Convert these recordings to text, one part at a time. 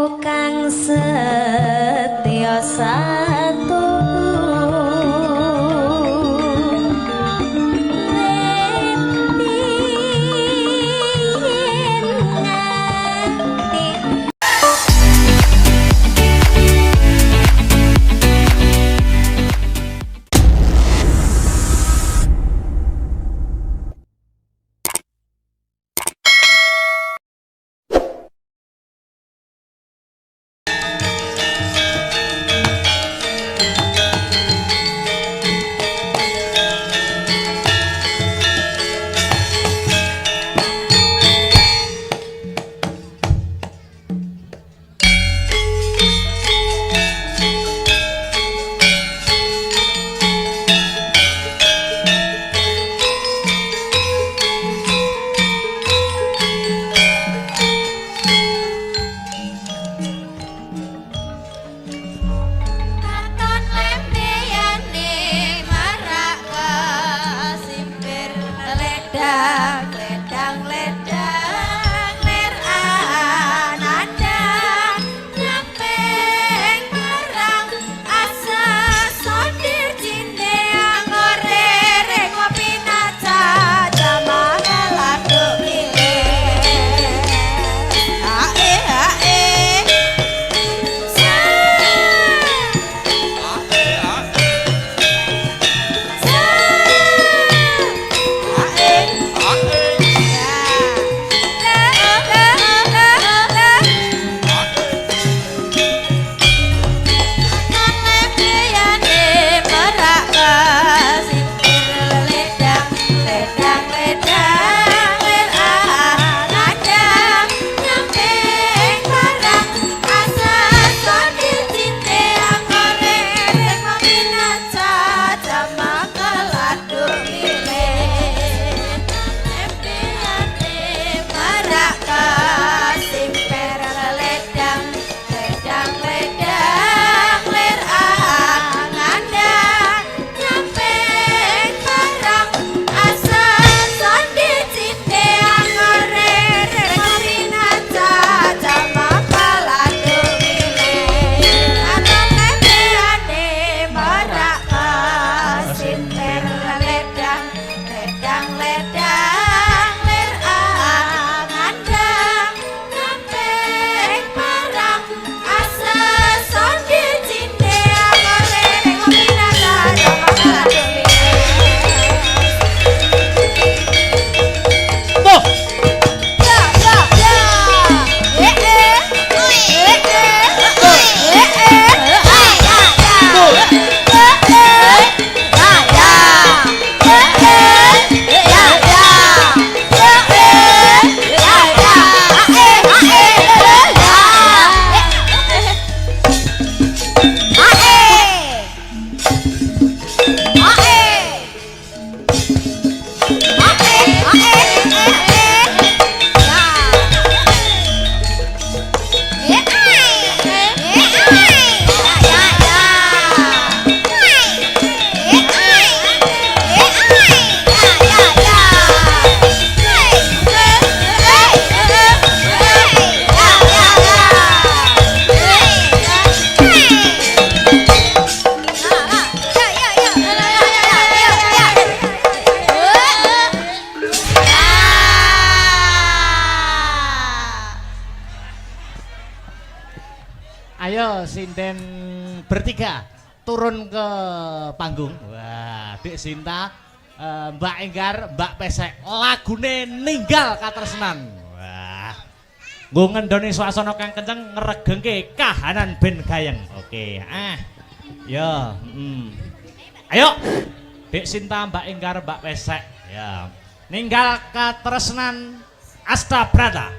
Kang setya satu Ayo sinden bertiga turun ke panggung. Wah, Dik Sinta, Mbak Enggar, Mbak Pesek, lagune Ninggal Katresnan. Wah, nggo ngendoni swasana kang kenceng ngregengke kahanan ben gayeng. Oke, yo, ayo Dik Sinta, Mbak Enggar, Mbak Pesek. Ya, Ninggal Katresnan Astabrata.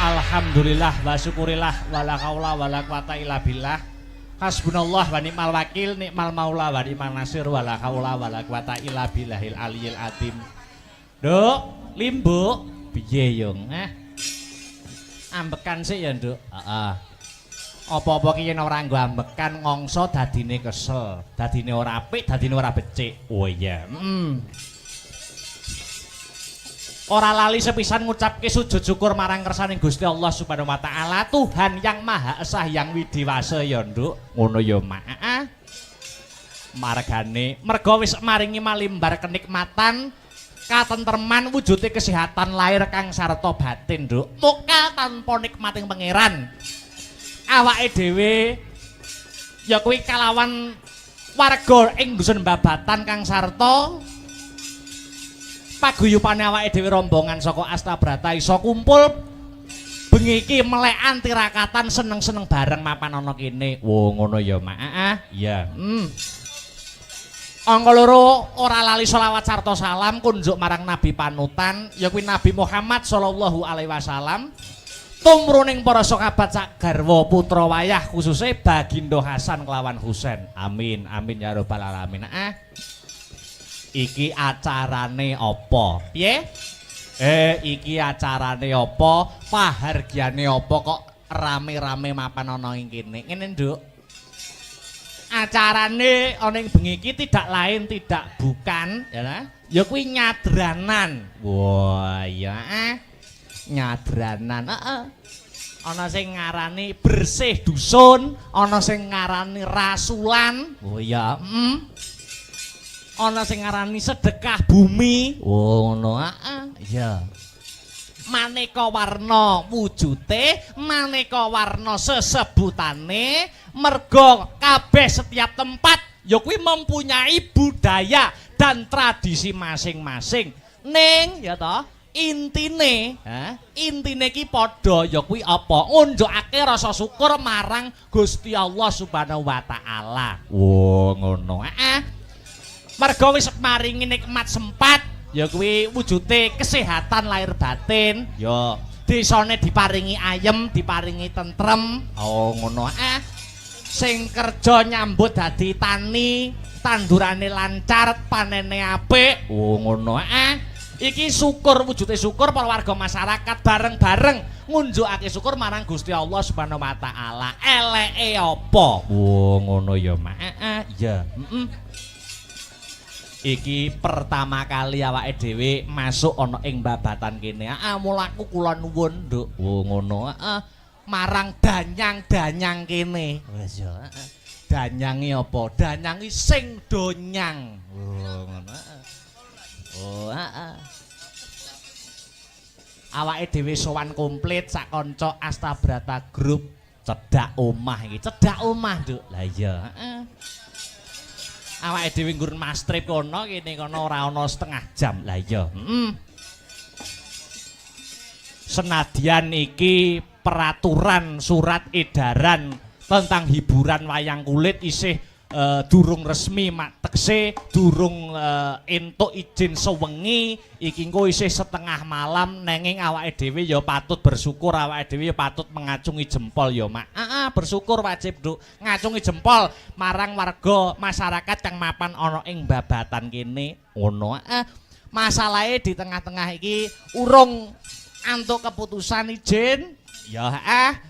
Alhamdulillah wa syukurillah wala haula wala quwata illa billah. Hasbunallah wa ni'mal wakil, ni'mal maula wa ni'mal nasir wala haula wala quwata illa billahil aliyil azim. Nduk, Limbu, piye yung? Ambekan sik ya, Nduk. Heeh. Apa-apa ki yen ora nggo ambekan ngongso dadine kesel, dadine ora apik, dadine ora becik. Oh iya. Ora lali sepisan ngucapke sujud syukur marang kersaning Gusti Allah Subhanahu wa taala, Tuhan yang Maha Esa yang Widiwasa ya, Nduk. Ngono ya, Mak. Margane merga wis maringi malimbar kenikmatan, katentreman, wujude kesehatan lahir kang sarta batin, Nduk. Muka tanpa nikmating pangeran. Awake dhewe ya kuwi kalawan warga ing dusun Babatan kang sarta paguyupane awake dhewe rombongan saka Astabrata iso kumpul bengi iki melekan tirakatan seneng-seneng bareng mapan ana kene. Wo ngono ya, Mak. Iya. Angka loro ora lali selawat sarta salam kunjuk marang Nabi panutan ya kuwi Nabi Muhammad sallallahu alaihi wasallam. Tumruning para sahabat sak garwa putra wayah khususe Bagindo Hasan kelawan Husain. Amin amin ya rabbal alamin. Iki acarane apa? Piye? Iki acarane apa? Pahargyane apa kok rame-rame mapan ana ing kene? Ngene, Nduk. Acarane ana ing bengi iki tidak lain tidak bukan ya. Ya kuwi nyadranan. Wah, iya nyadranan. Ana sing ngarani bersih dusun, ana sing ngarani rasulan. Oh iya, ana sing ngarani sedekah bumi. Oh ngono, iya. Maneka warna wujude, maneka warna sesebutane, merga kabeh setiap tempat ya kuwi mempunyai budaya dan tradisi masing-masing. Ning ya toh intine ki padha ya kuwi apa? Ngunjukake rasa syukur marang Gusti Allah Subhanahu wa taala. Wo ngono. Merga wis maringi nikmat sempat ya kuwi wujude kesehatan lahir batin. Ya desane diparingi ayem, diparingi tentrem. Oh ngono. Sing kerja nyambut dadi tani, tandurane lancar, panene apik. Oh ngono. Iki syukur, wujude syukur para warga masyarakat bareng-bareng ngunjukake syukur marang Gusti Allah Subhanahu wa taala. Eleke apa? Oh ngono ya, Mak. Iya. Iki pertama kali awake dhewe masuk ana ing Babatan kene. Mulaku kula nuwun, Nduk. Oh ngono. Marang danyang-danyang kene. Wis ya. Danyangi apa? Danyangi sing donyang. Oh ngono. Oh, awake dhewe sowan komplit sak kanca Astabrata Group cedhak omah iki. Cedhak omah, Nduk. Lah iya, heeh. Awake dhewe nggur Mas Trip kono kene kono ora ana setengah jam. Lah iya, Senadyan iki peraturan surat edaran tentang hiburan wayang kulit isih durung resmi mak tekse durung entuk izin sewengi iki engko isih setengah malam nenging awake dhewe ya patut bersyukur awake dhewe ya patut mengacungi jempol ya mak bersyukur wajib Nduk ngacungi jempol marang warga masyarakat kang mapan ana ing babatan kene ngono masalahe di tengah-tengah iki urung antuk keputusan izin ya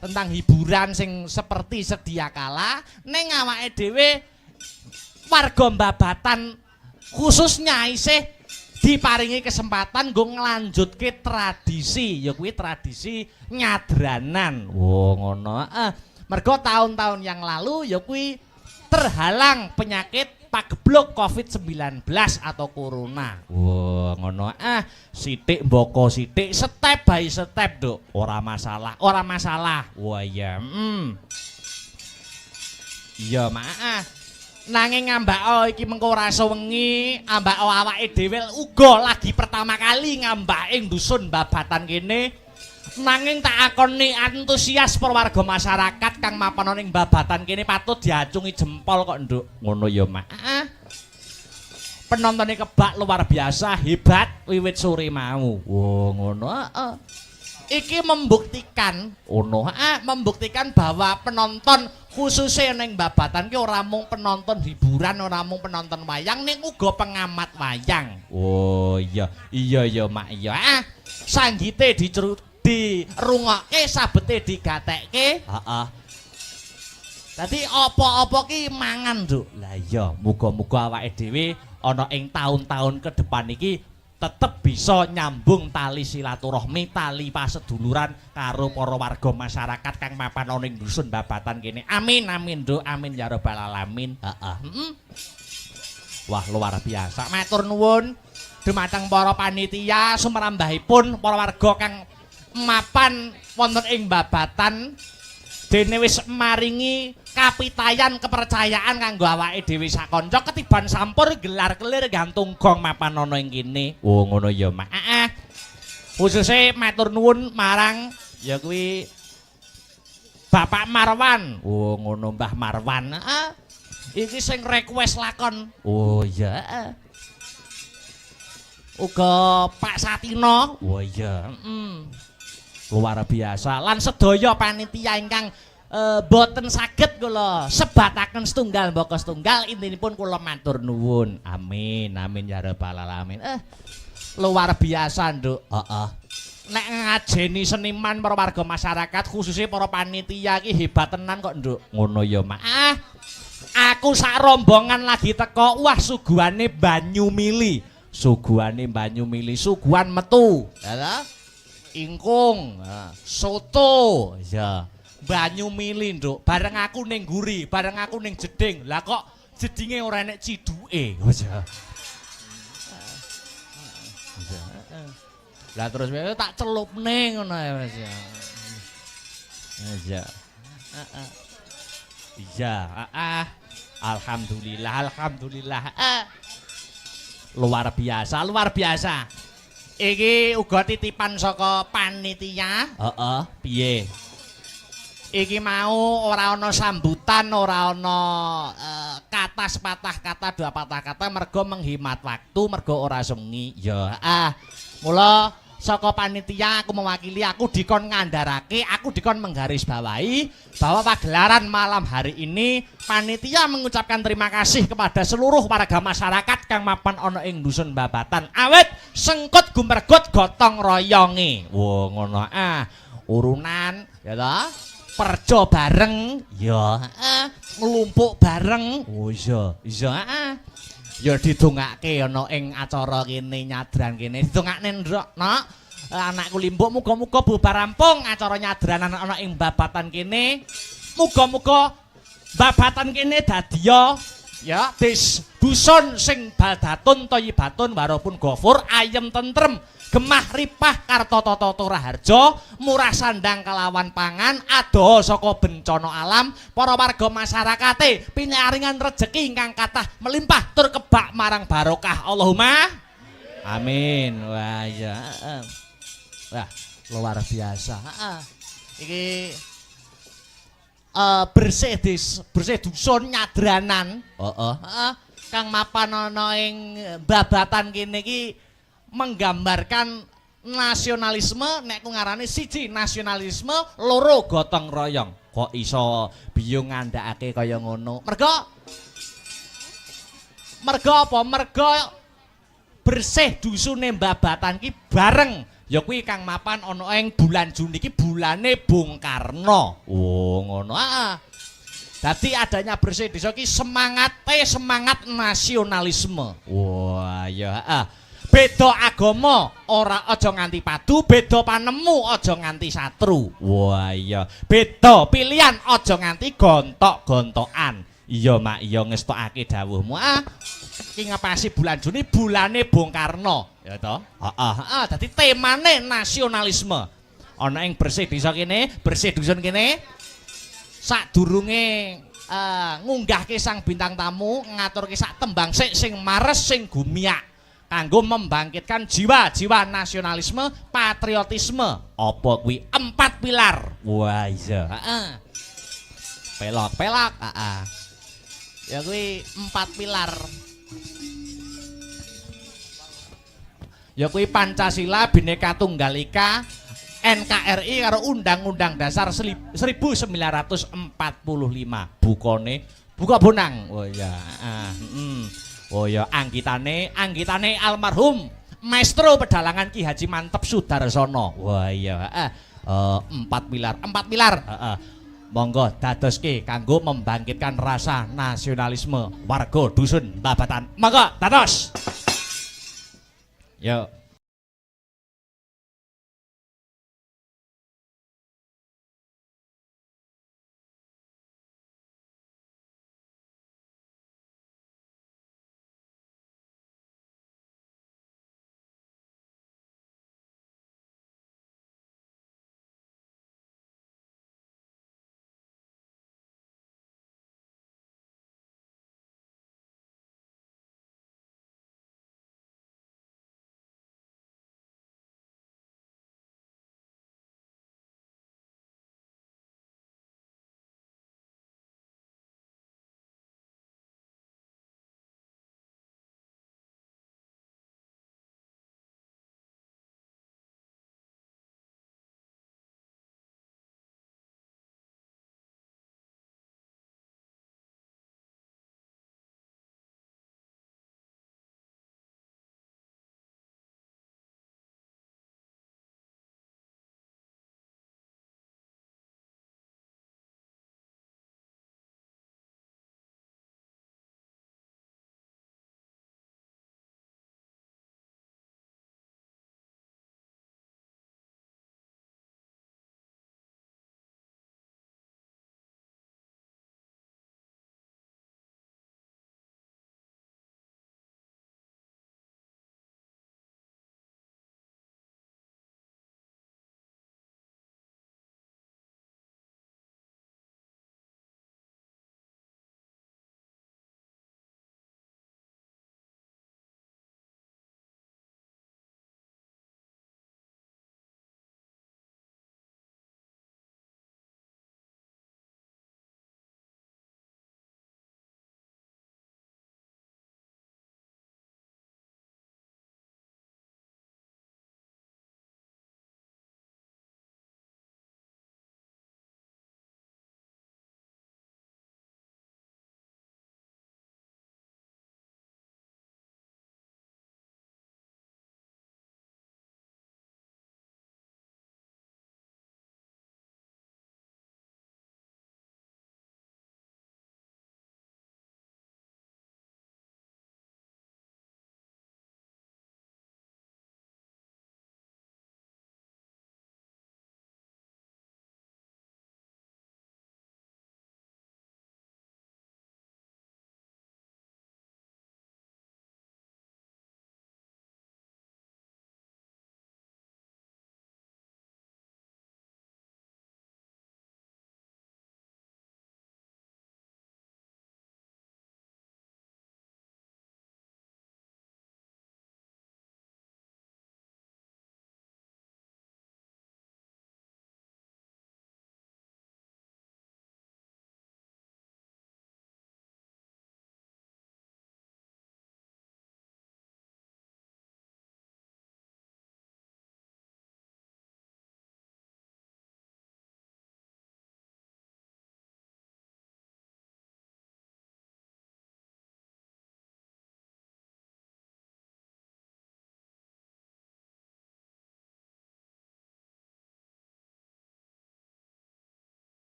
tentang hiburan sing seperti sedia kala ning awake dhewe warga babatan khususnya isih diparingi kesempatan nggo nglanjutke tradisi ya kuwi tradisi nyadranan. Ngono. Mergo tahun-tahun yang lalu ya kuwi terhalang penyakit pagebluk COVID-19 atau corona. Ngono. Sithik mboko sithik, step by step, Nduk. Ora masalah, ora masalah. Wah iya. Iya, Mak. Nanging ngambak iki mengko ora sewengi, ambak awake dhewe uga lagi pertama kali ngambak ing dusun babatan kene. Nanging tak akoni antusias warga masyarakat kang mapan ning babatan kene patut diacungi jempol kok, Nduk. Ngono ya, Mak. Penontonnya kebak luar biasa, hebat wiwit sore mau. Ngono. Iki membuktikan membuktikan bahwa penonton khususnya ning babatan ki ora mung penonton hiburan, ora mung penonton wayang ning uga pengamat wayang. Iya Mak iya. Sanggite dirungokke, sabete digatekke. Dadi apa-apa ki mangan, Nduk. Lah iya, muga-muga awake dhewe ana ing tahun-tahun ke depan iki tetep bisa nyambung tali silaturahmi, tali paseduluran karo para warga masyarakat kang mapan ana ing dusun babatan kene. Amin amin, Nduk. Amin ya rabbal alamin. Wah, luar biasa. Matur nuwun dumateng para panitia sumrambahipun para warga kang mapan wonten ing babatan dene wis maringi kapitayan kepercayaan kanggo awake dhewe sakanca ketiban sampur gelar-kelir gantung gong mapan ana ing kene. Ngono ya, Mak. Khususe matur nuwun marang ya kuwi Bapak Marwan. Ngono Mbah Marwan. Iki sing request lakon. Iya. Uga Pak Satino. Iya. Luar biasa lan sedaya panitia ingkang boten saged kula sebataken setunggal mbaka setunggal intinipun kula matur nuwun. Amin amin ya rabbal alamin. Luar biasa, Nduk. Nek ngajeni seniman para warga masyarakat khususnya para panitia iki hebat tenan kok, Nduk. Ngono ya, Mak. Aku sak rombongan lagi teko, wah suguhane banyu mili. Suguhane banyu mili, suguhan metu. Ya ingkung, soto, ya, banyu mili, Nduk. Bareng aku ning guri, bareng aku ning jeding. Lah kok jedinge ora enek ciduke. Lah terus tak celupne ngono ya, Mas. Ya. Iya, alhamdulillah. Luar biasa. Iki uga titipan saka panitia. Piye? Iki mau ora ana sambutan, ora ana kata sepatah kata dua patah kata mergo menghemat waktu, mergo ora sewengi. Ya, mula saka panitia aku mewakili, aku dikon ngandharake, aku dikon menggarisbawahi bahwa pagelaran malam hari ini panitia mengucapkan terima kasih kepada seluruh warga masyarakat kang mapan ana ing dusun babatan awet sengkut gumergut gotong royonge. Ngono. Urunan ya ta, perjo bareng ya, nglumpuk bareng. Iya. Ya didongake ana ing acara kene nyadran kene. Didongakne nduk, Nok. Anakku limbuk muga-muga bubar rampung acara nyadranan ana ing babatan kene. Muga-muga babatan kene dadiya ya dusun sing baldatun thayyibatun warapun ghafur ayem tentrem gemah ripah karta tata raharja murah sandang kelawan pangan adoh saka bencana alam para warga masyarakate pinaringan rejeki ingkang kathah melimpah tur kebak marang barokah Allahumma amin. Wah ya wah luar biasa iki bersih dusun nyadranan kang mapan ana ing babatan kene iki menggambarkan nasionalisme nek ku ngarani siji nasionalisme loro gotong royong kok iso biyung ngandhakake kaya ngono mergo apa mergo bersih dusune babatan ki bareng ya kuwi kang mapan ana ing bulan Juni iki bulane Bung Karno. Oh ngono. Dadi adanya bersih desa ki semangat nasionalisme. Wah ya beda agama ora aja nganti padu, beda panemu aja nganti satru. Wah iya. Beda pilihan aja nganti gontok-gontokan. Iya mak iya ngestokake dawuhmu. Ki ngapasi bulan Juni bulane Bung Karno. Ya toh? Dadi temane nasionalisme. Ana ing bersih desa kene, bersih dusun kene. Sadurunge ngunggahke sang bintang tamu, ngaturke sak tembang sing mares sing gumiak kanggo membangkitkan jiwa-jiwa nasionalisme, patriotisme. Apa kuwi 4 pilar. Wah iya, Pelok-pelok, Ya kuwi 4 pilar. Ya kuwi Pancasila, Bhinneka Tunggal Ika, NKRI karo Undang-Undang Dasar 1945. Bukane buka bonang. Oh ya. Oh ya anggitane almarhum Maestro Pedalangan Ki Haji Mantep Sudarsono. Wah iya. 4 pilar. Monggo dadoske kanggo membangkitkan rasa nasionalisme warga dusun babatan. Monggo dados. Yo.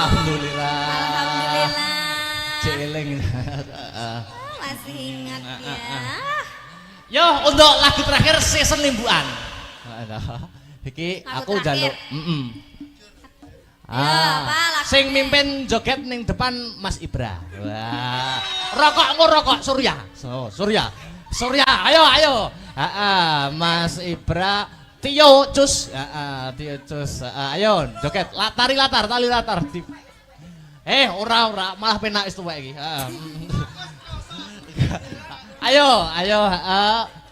Alhamdulillah. Alhamdulillah. Celing. Masih ingat ya. Yo, untuk lagu terakhir season limbuan. Iki Lagu aku terakhir. njaluk. apa lagunya? Sing mimpin joget ning depan Mas Ibra. Wah. Rokok Surya. Surya. Ayo. Mas Ibra, Tio Cus. Tio Cus. Ayo joget. Tali latar. Ora malah penak wis tuwek iki. Ayo,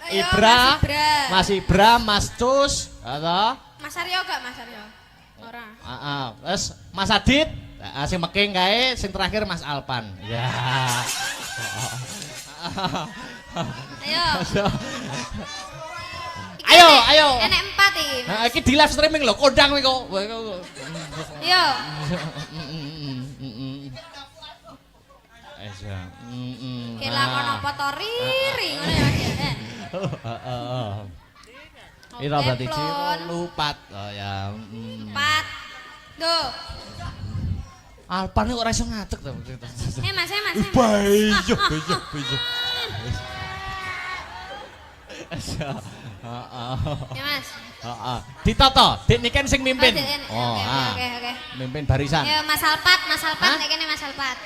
Ibra, Mas Ibra, Mas Cus, atau Mas Aryo gak Mas Aryo? Ora. Terus Mas Adit, sing meking kae, sing terakhir Mas Alpan. Ya. Ayo. Enek 4 iki. Iki di live streaming lho, kondang kowe kok. Yo. Kelangan apa to riri ngono ya Mas ya. Ira berarti ciro lupat. Oh ya. 4. Duh. Alpan kok ora iso ngadeg to. Mas. Bejo. Ya Mas. Ditoto, Dik niken sing mimpin. Oke. Mimpin barisan. Ya Mas Alpat nek kene Mas Alpat.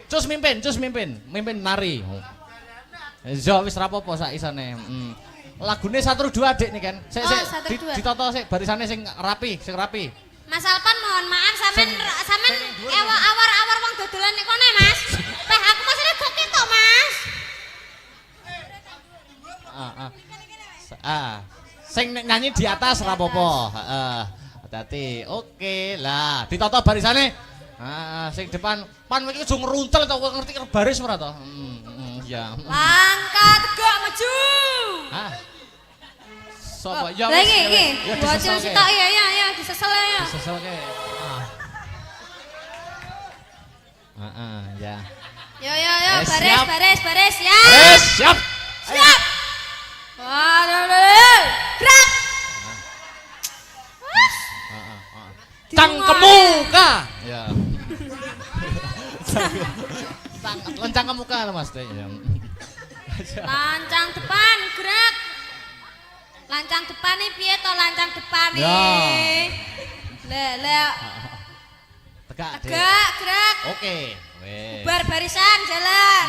Cus mimpin, nari. Yo wis ra apa-apa sak isane. Lagune 1 2 Dik niken. Sik ditoto sik barisane sing rapi. Mas Alpan mohon maaf sampean awar-awar wong dodolan nek kono Mas. Teh aku masih gak ketok Mas. Sing nyanyi di atas ra apa-apa. Hati-hati. Oke lah, ditoto barisane. Sing depan pan iki aja ngruntel to, ngerti baris ora to? Ya. Langkah tegak maju. Sopo ya wis. Iki. Ya Bocil sitok ya, disesel ya. Diseselke. Ya. Yo, baris ya. Siap. Siap. Waduh. Gerak. Cangkemmu ka. Ya. Lencang ke muka Mas Dek. Lancang depan, gerak. Lancang depan nih piye to lancang depan nih? Ya. Le. Tegak, gerak. Oke. Wes. Barisan jalan.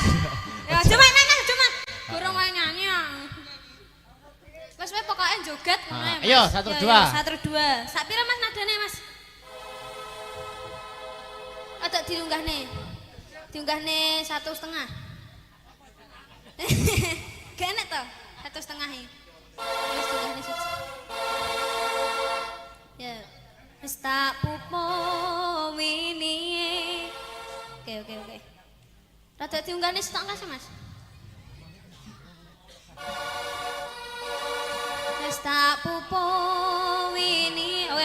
Ya, cuma nanya. Kurang wae nyanyi. Wes pokoknya joget ngono ya. Ayo, 1 2. Sak pira Mas nadane Mas? Ada diunggah nih 1,5. Gak enak toh 1,5 ini. Wis diunggah nih siji. Ya. Wis tak pupo wingi. Oke. Rada diunggah nih 1,5 sih Mas. Wis tak pupo wingi. Oke.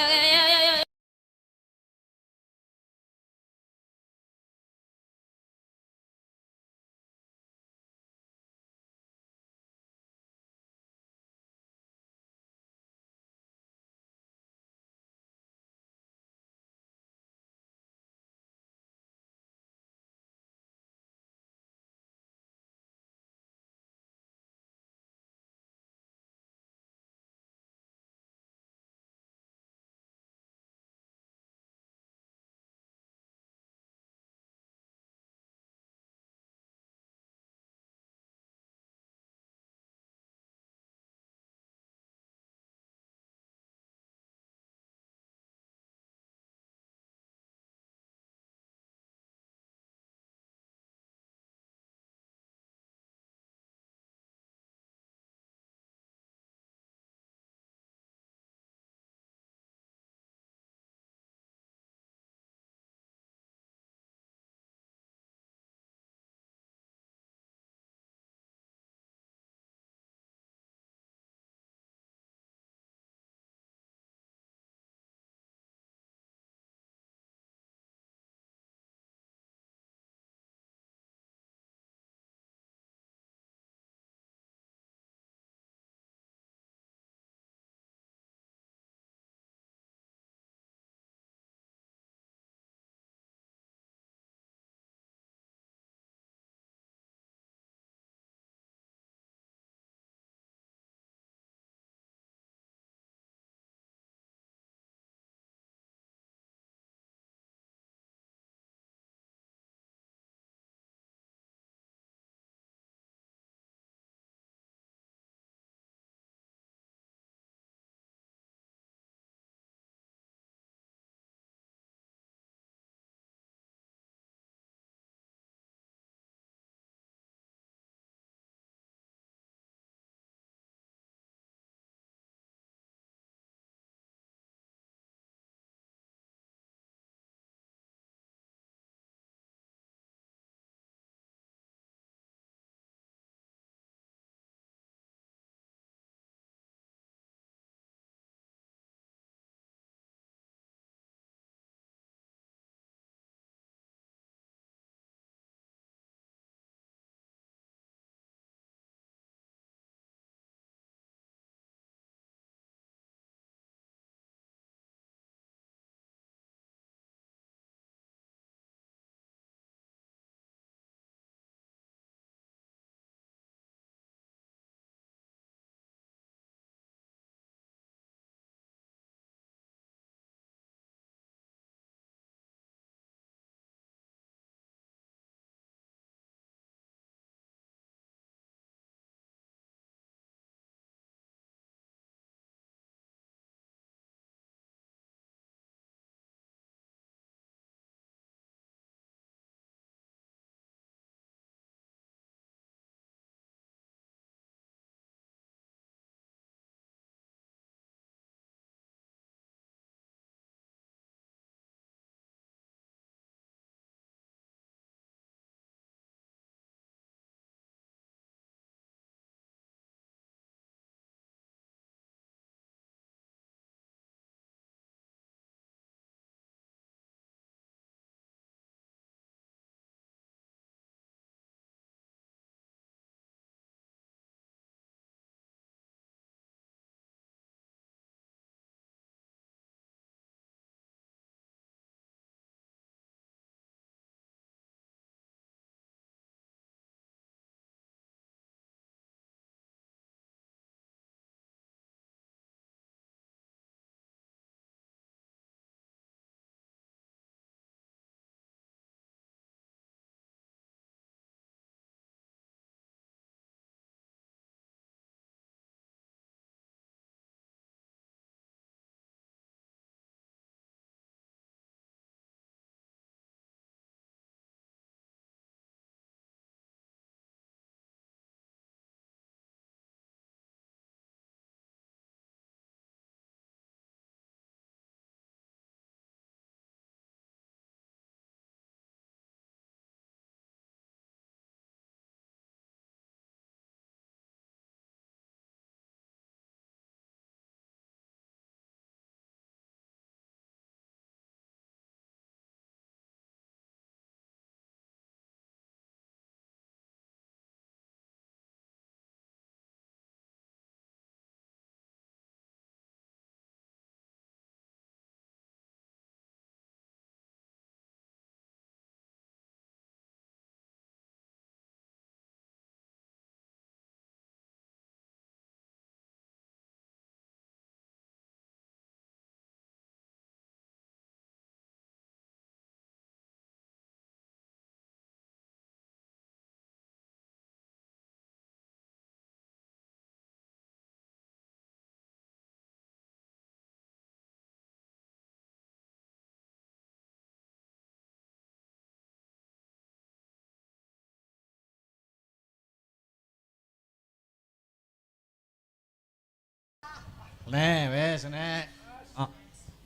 Wis nek.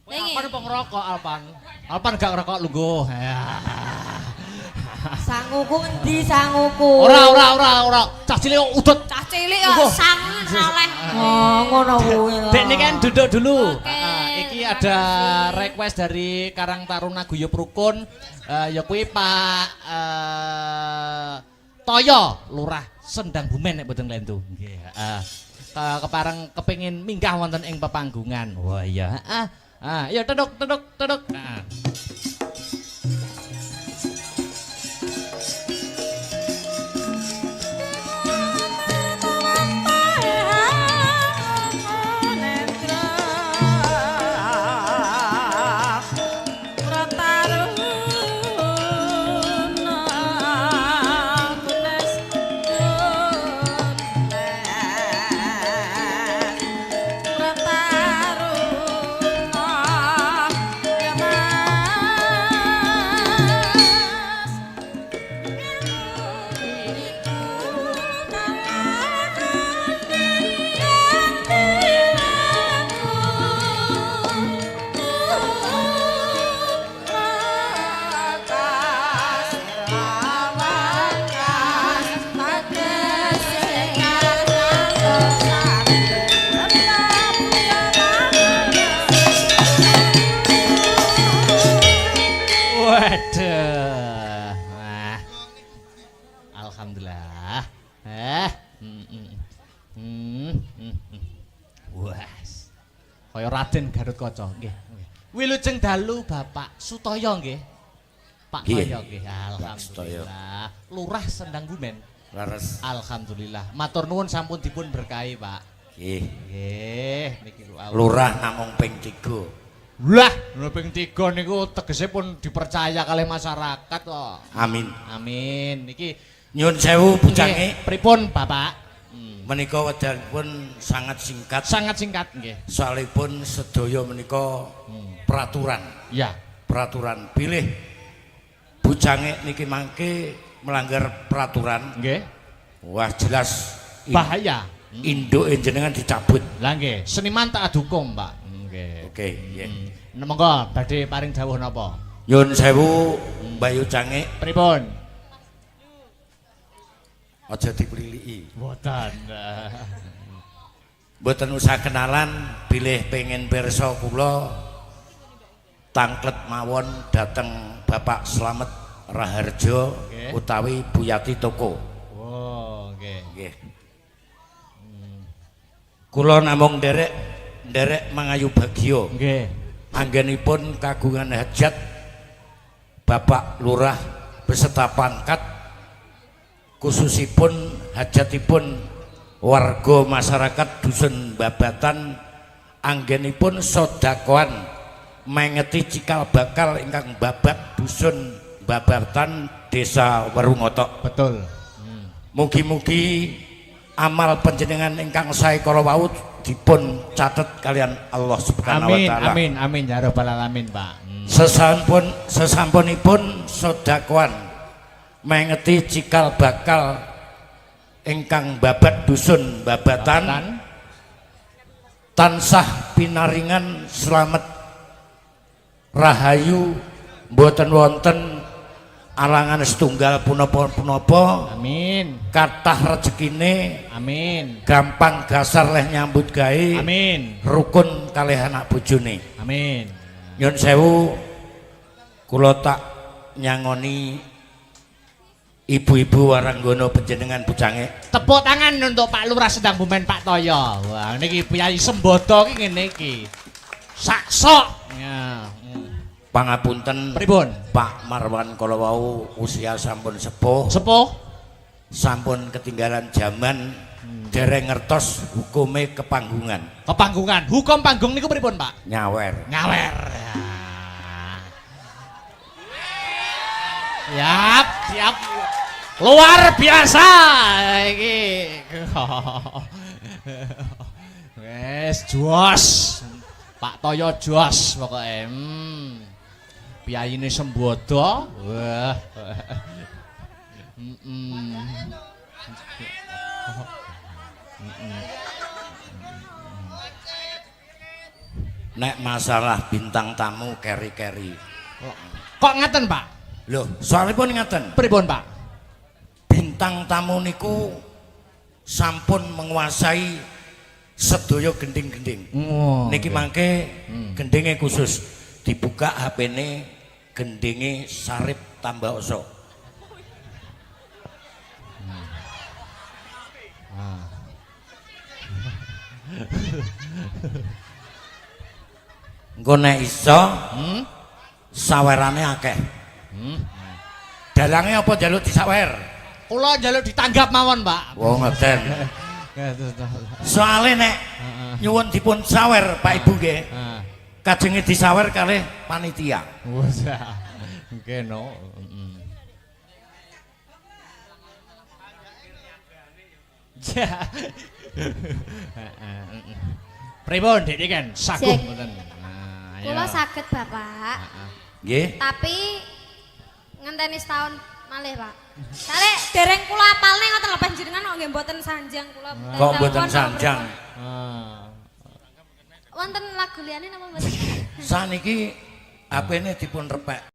Lah iki. Alpan apa ngerokok Alpan? Alpan gak ngerokok lungguh. Sanguku endi sanguku? Ora. Cah cilik kok udut. Cah cilik kok sangen oleh. Oh, ngono kuwi. Dek niki kan duduk dulu. Oke. Iki ada request dari Karang Taruna Guyub Rukun. Ya kuwi Pak Toyo Lurah Sendang Bumen nek mboten klentu. Nggih, kepareng kepengin minggah wonten ing pepanggungan. Wah iya, ya teduk. Waduh. Wah. Alhamdulillah. Wes. Kaya Raden Garutkaca nggih. Wilujeng dalu Bapak Sutoyo nggih. Pak Toyo nggih. Alhamdulillah. Lurah Sendang Bumen. Laras. Alhamdulillah. Matur nuwun sampun dipun berkahi, Pak. Nggih. Nggih, niki Lurah namung ping 3. Lah, ping 3 niku tegese pun dipercaya kalih masyarakat kok. Amin. Amin. Niki Nyun sewu bujange. Pripun, Bapak? Menika wekdalipun sangat singkat. Sangat singkat nggih. Soalipun sedaya menika peraturan. Iya. Peraturan pilih bujange niki mangke melanggar peraturan. Nggih. Wah jelas Bahaya. Induke jenengan dicabut. Lah nggih, seniman tak adhukum, Pak. Nggih. Oke, nggih. Monggo badhe paring dawuh napa? Nyun sewu Bayu Cange Pripun? aja dipriliki. Mboten. Mboten usah kenalan, bilih pengen pirsa kula tangklet mawon dateng Bapak Slamet Raharjo utawi Buyati Toko. Oh, nggih. Nggih. Kula namung nderek mangayu bagya. Nggih. Anggenipun kagungan hajat Bapak Lurah beserta pangkat khususipun hajatipun warga masyarakat dusun Babatan anggenipun sodakoan mengeti cikal bakal ingkang babat dusun Babatan desa Werungotok. Betul. Mugi-mugi amal panjenengan ingkang sae kala wau dipun catet kalian Allah Subhanahu wa taala. Amin ya rabbal alamin, Pak. Sesampunipun sodakoan mengeti cikal bakal ingkang babat dusun Babatan tansah pinaringan selamat rahayu mboten wonten alangan setunggal punapa-punapa. Amin. Kathah rezekine. Amin. Gampang gasar leh nyambut gawe. Amin. Rukun kalih anak bojone. Amin. Nyun sewu kula tak nyangoni ibu-ibu waranggono panjenengan bujange. Tepuk tangan untuk Pak Lurah Sendang Bumen Pak Toyo. Wah, niki Kyai Sembodo ki ngene iki. Saksok. Ya. Pangapunten Pripun? Pak Marwan kala wau usia sampun sepuh. Sepuh. Sampun ketinggalan zaman dereng ngertos hukume kepanggungan. Kepanggungan. Hukum panggung niku pripun, Pak? Nyawer. Ngawer. Siap, siap. Luar biasa iki. Wes jos. Pak Toyo jos pokoke. Piyayine Sembodo. Wah. nek masalah bintang tamu keri-keri. Kok ngaten, Pak? Loh, soalipun ngaten. Pripun, Pak? Bintang tamu niku sampun menguasai sedaya gending-gending. Oh, Niki mangke gendinge khusus dibuka HP-ne gendinge Sarip Tambaoso. Engko nek iso sawerane akeh. Dalange apa njaluk disawer? Kula njaluk ditanggap mawon, Pak. Wong ngoten. Soale nek nyuwun dipun sawer Pak Ibu nggih. Kajenge disawer kalih panitia. Wes. Nggih no. Ja. Pripun Dik kan saguh Sik. mboten. Kula saged Bapak. Nggih. Tapi ngenteni setahun malih, Pak. Sale dereng kula apalne ngoten lho panjenengan kok nggih mboten sanjang kula. Kok mboten sanjang? Wonten lagu liyane napa mboten? Saniki HP-ne dipun repek.